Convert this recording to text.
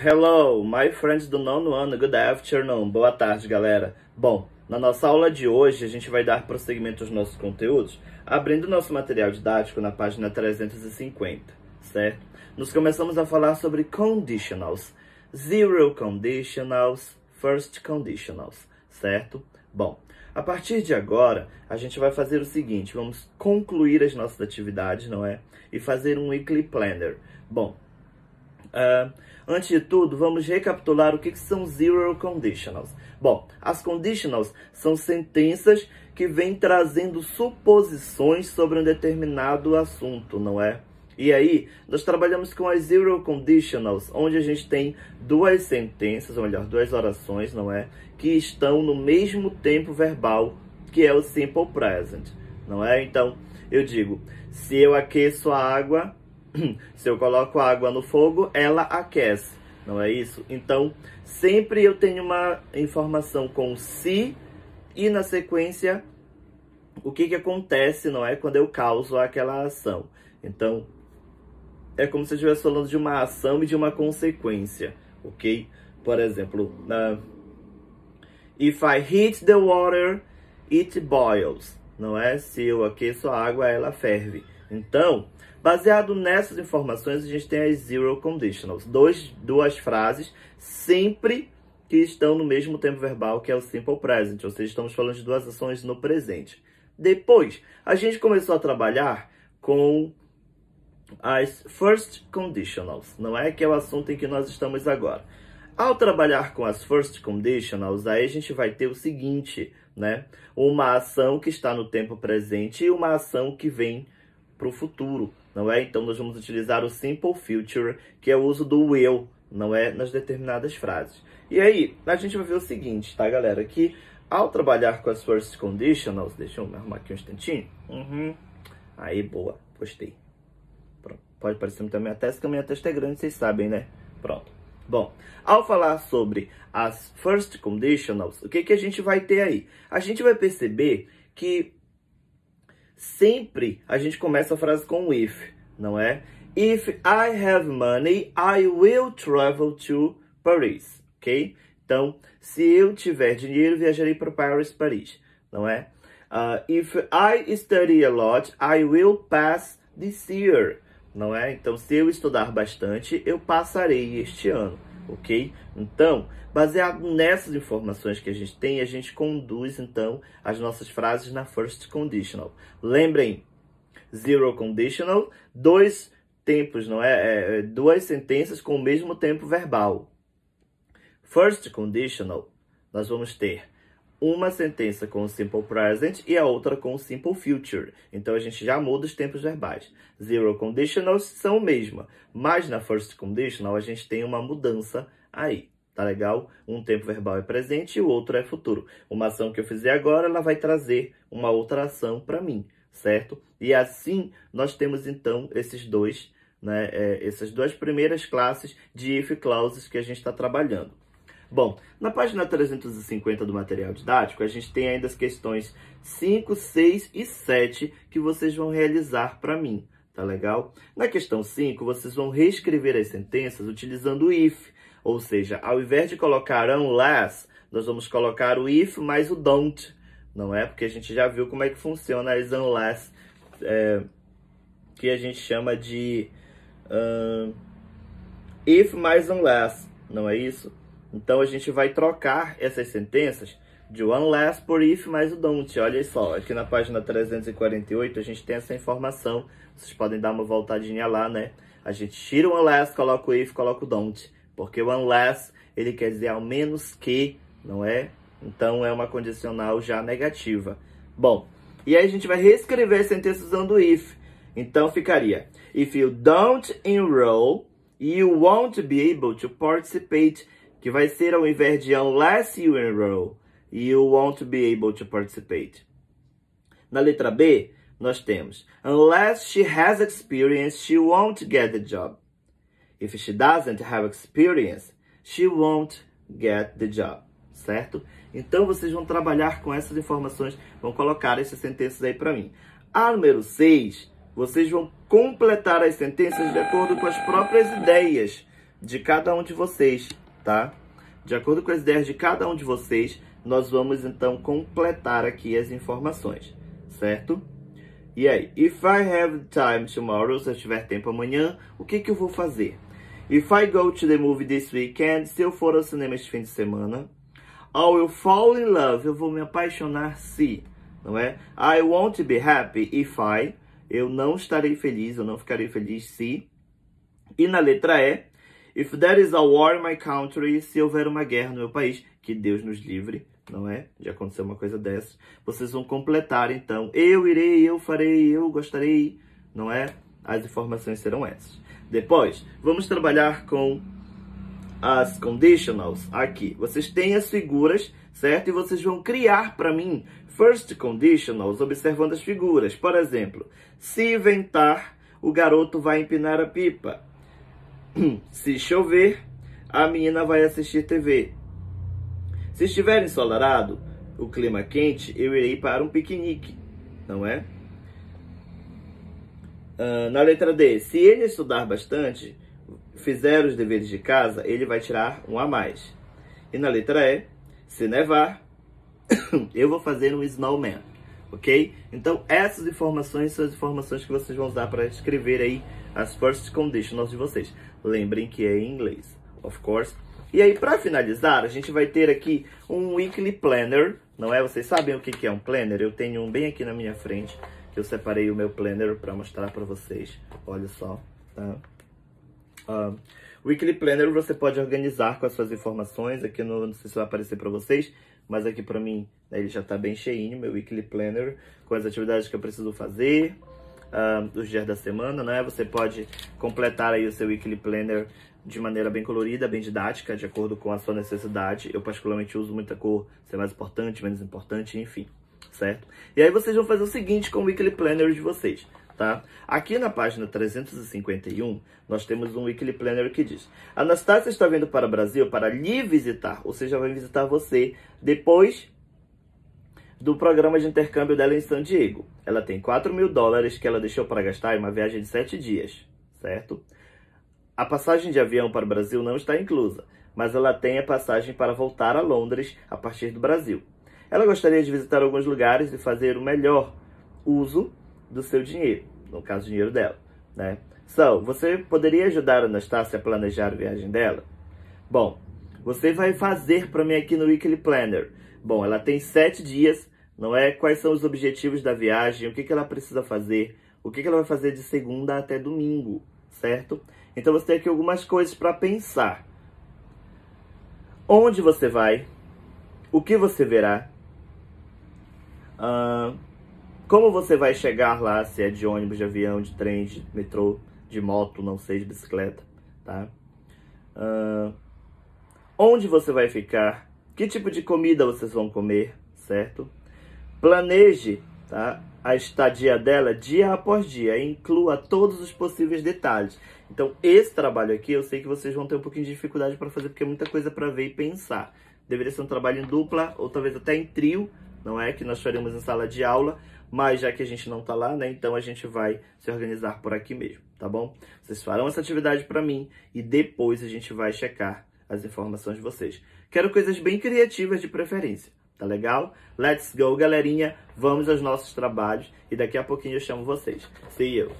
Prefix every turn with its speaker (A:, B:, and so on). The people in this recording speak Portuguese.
A: Hello, my friends do nono ano, good afternoon, boa tarde, galera. Bom, na nossa aula de hoje, a gente vai dar prosseguimento aos nossos conteúdos, abrindo nosso material didático na página 350, certo? Nós começamos a falar sobre conditionals, zero conditionals, first conditionals, certo? Bom, a partir de agora, a gente vai fazer o seguinte, vamos concluir as nossas atividades, não é? E fazer um weekly planner. Bom, antes de tudo, vamos recapitular o que são zero conditionals. Bom, as conditionals são sentenças que vêm trazendo suposições sobre um determinado assunto, não é? E aí, nós trabalhamos com as zero conditionals, onde a gente tem duas sentenças, ou melhor, duas orações, não é? Que estão no mesmo tempo verbal, que é o simple present, não é? Então, eu digo, se eu aqueço a água, se eu coloco a água no fogo, ela aquece, não é isso? Então, sempre eu tenho uma informação com se e na sequência o que acontece, não é? Quando eu causo aquela ação. Então, é como se eu estivesse falando de uma ação e de uma consequência, ok? Por exemplo, if I heat the water, it boils, não é? Se eu aqueço a água, ela ferve. Então, baseado nessas informações, a gente tem as zero conditionals. Duas frases sempre que estão no mesmo tempo verbal, que é o simple present. Ou seja, estamos falando de duas ações no presente. Depois, a gente começou a trabalhar com as first conditionals, não é? Que é o assunto em que nós estamos agora. Ao trabalhar com as first conditionals, aí a gente vai ter o seguinte, né? Uma ação que está no tempo presente e uma ação que vem para o futuro, não é? Então, nós vamos utilizar o simple future, que é o uso do will, não é? Nas determinadas frases. E aí, a gente vai ver o seguinte, tá, galera? Que ao trabalhar com as first conditionals, deixa eu arrumar aqui um instantinho. Aí, boa, gostei. Pronto. Pode parecer muito a minha testa, que a minha testa é grande, vocês sabem, né? Pronto. Bom, ao falar sobre as first conditionals, o que a gente vai ter aí? A gente vai perceber que sempre a gente começa a frase com if, não é? If I have money, I will travel to Paris, ok? Então, se eu tiver dinheiro, viajarei para Paris, não é? If I study a lot, I will pass this year, não é? Então, se eu estudar bastante, eu passarei este ano, ok? Então, baseado nessas informações que a gente tem, a gente conduz, então, as nossas frases na first conditional. Lembrem, zero conditional, dois tempos, não é? Duas sentenças com o mesmo tempo verbal. First conditional, nós vamos ter uma sentença com o simple present e a outra com o simple future. Então, a gente já muda os tempos verbais. Zero conditionals são a mesma, mas na first conditional a gente tem uma mudança aí. Tá legal? Um tempo verbal é presente e o outro é futuro. Uma ação que eu fizer agora, ela vai trazer uma outra ação para mim, certo? E assim, nós temos então esses dois, né, essas duas primeiras classes de if clauses que a gente está trabalhando. Bom, na página 350 do material didático, a gente tem ainda as questões 5, 6 e 7 que vocês vão realizar para mim, tá legal? Na questão 5, vocês vão reescrever as sentenças utilizando o if, ou seja, ao invés de colocar unless, nós vamos colocar o if mais o don't, não é? Porque a gente já viu como é que funciona as unless, que a gente chama de if mais unless, não é isso? Então, a gente vai trocar essas sentenças de unless por if mais o don't. Olha só, aqui na página 348 a gente tem essa informação. Vocês podem dar uma voltadinha lá, né? A gente tira o unless, coloca o if, coloca o don't. Porque o unless, ele quer dizer ao menos que, não é? Então, é uma condicional já negativa. Bom, e aí a gente vai reescrever as sentenças usando o if. Então, ficaria: if you don't enroll, you won't be able to participate. Que vai ser ao invés de unless you enroll, you won't be able to participate. Na letra B, nós temos unless she has experience, she won't get the job. If she doesn't have experience, she won't get the job. Certo? Então, vocês vão trabalhar com essas informações, vão colocar essas sentenças aí para mim. A número 6, vocês vão completar as sentenças de acordo com as próprias ideias de cada um de vocês, tá? De acordo com as ideias de cada um de vocês, nós vamos então completar aqui as informações, certo? E aí, if I have time tomorrow, se eu tiver tempo amanhã, o que eu vou fazer? If I go to the movie this weekend, se eu for ao cinema este fim de semana, I will fall in love, eu vou me apaixonar se, não é? I won't be happy if I, eu não estarei feliz, eu não ficarei feliz se. E na letra E, if there is a war in my country, se houver uma guerra no meu país, que Deus nos livre, não é? De acontecer uma coisa dessas. Vocês vão completar, então, eu irei, eu farei, eu gostarei, não é? As informações serão essas. Depois, vamos trabalhar com as conditionals aqui. Vocês têm as figuras, certo? E vocês vão criar para mim first conditionals observando as figuras. Por exemplo, se ventar, o garoto vai empinar a pipa. Se chover, a menina vai assistir TV. Se estiver ensolarado, o clima quente, eu irei para um piquenique, não é? Na letra D, se ele estudar bastante, fizer os deveres de casa, ele vai tirar um a mais. E na letra E, se nevar, eu vou fazer um snowman, ok? Então, essas informações são as informações que vocês vão usar para escrever aí as first conditionals de vocês. Lembrem que é em inglês, of course. E aí, para finalizar, a gente vai ter aqui um weekly planner, não é? Vocês sabem o que é um planner? Eu tenho um bem aqui na minha frente, que eu separei o meu planner para mostrar para vocês. Olha só, tá? Weekly Planner você pode organizar com as suas informações. Aqui não sei se vai aparecer para vocês, mas aqui para mim, né, ele já está bem cheinho, meu Weekly Planner, com as atividades que eu preciso fazer, os dias da semana, né? Você pode completar aí o seu Weekly Planner de maneira bem colorida, bem didática, de acordo com a sua necessidade. Eu particularmente uso muita cor, ser mais importante, menos importante, enfim, certo? E aí vocês vão fazer o seguinte com o Weekly Planner de vocês, tá? Aqui na página 351, nós temos um Weekly Planner que diz: Anastácia está vindo para o Brasil para lhe visitar, ou seja, vai visitar você depois do programa de intercâmbio dela em San Diego. Ela tem $4.000 que ela deixou para gastar em uma viagem de 7 dias, certo? A passagem de avião para o Brasil não está inclusa, mas ela tem a passagem para voltar a Londres a partir do Brasil. Ela gostaria de visitar alguns lugares e fazer o melhor uso do seu dinheiro, no caso, o dinheiro dela, né? So, você poderia ajudar a Anastácia a planejar a viagem dela? Bom, você vai fazer para mim aqui no Weekly Planner. Bom, ela tem 7 dias, não é? Quais são os objetivos da viagem? O que ela precisa fazer? O que ela vai fazer de segunda até domingo, certo? Então você tem aqui algumas coisas para pensar. Onde você vai? O que você verá? Como você vai chegar lá, se é de ônibus, de avião, de trem, de metrô, de moto, não sei, de bicicleta, tá? Onde você vai ficar? Que tipo de comida vocês vão comer, certo? Planeje, tá, a estadia dela dia após dia, inclua todos os possíveis detalhes. Então, esse trabalho aqui, eu sei que vocês vão ter um pouquinho de dificuldade para fazer, porque é muita coisa para ver e pensar. Deveria ser um trabalho em dupla, ou talvez até em trio, não é? Que nós faremos em sala de aula, mas já que a gente não tá lá, né? Então a gente vai se organizar por aqui mesmo, tá bom? Vocês farão essa atividade para mim e depois a gente vai checar as informações de vocês. Quero coisas bem criativas de preferência, tá legal? Let's go, galerinha! Vamos aos nossos trabalhos e daqui a pouquinho eu chamo vocês. See you!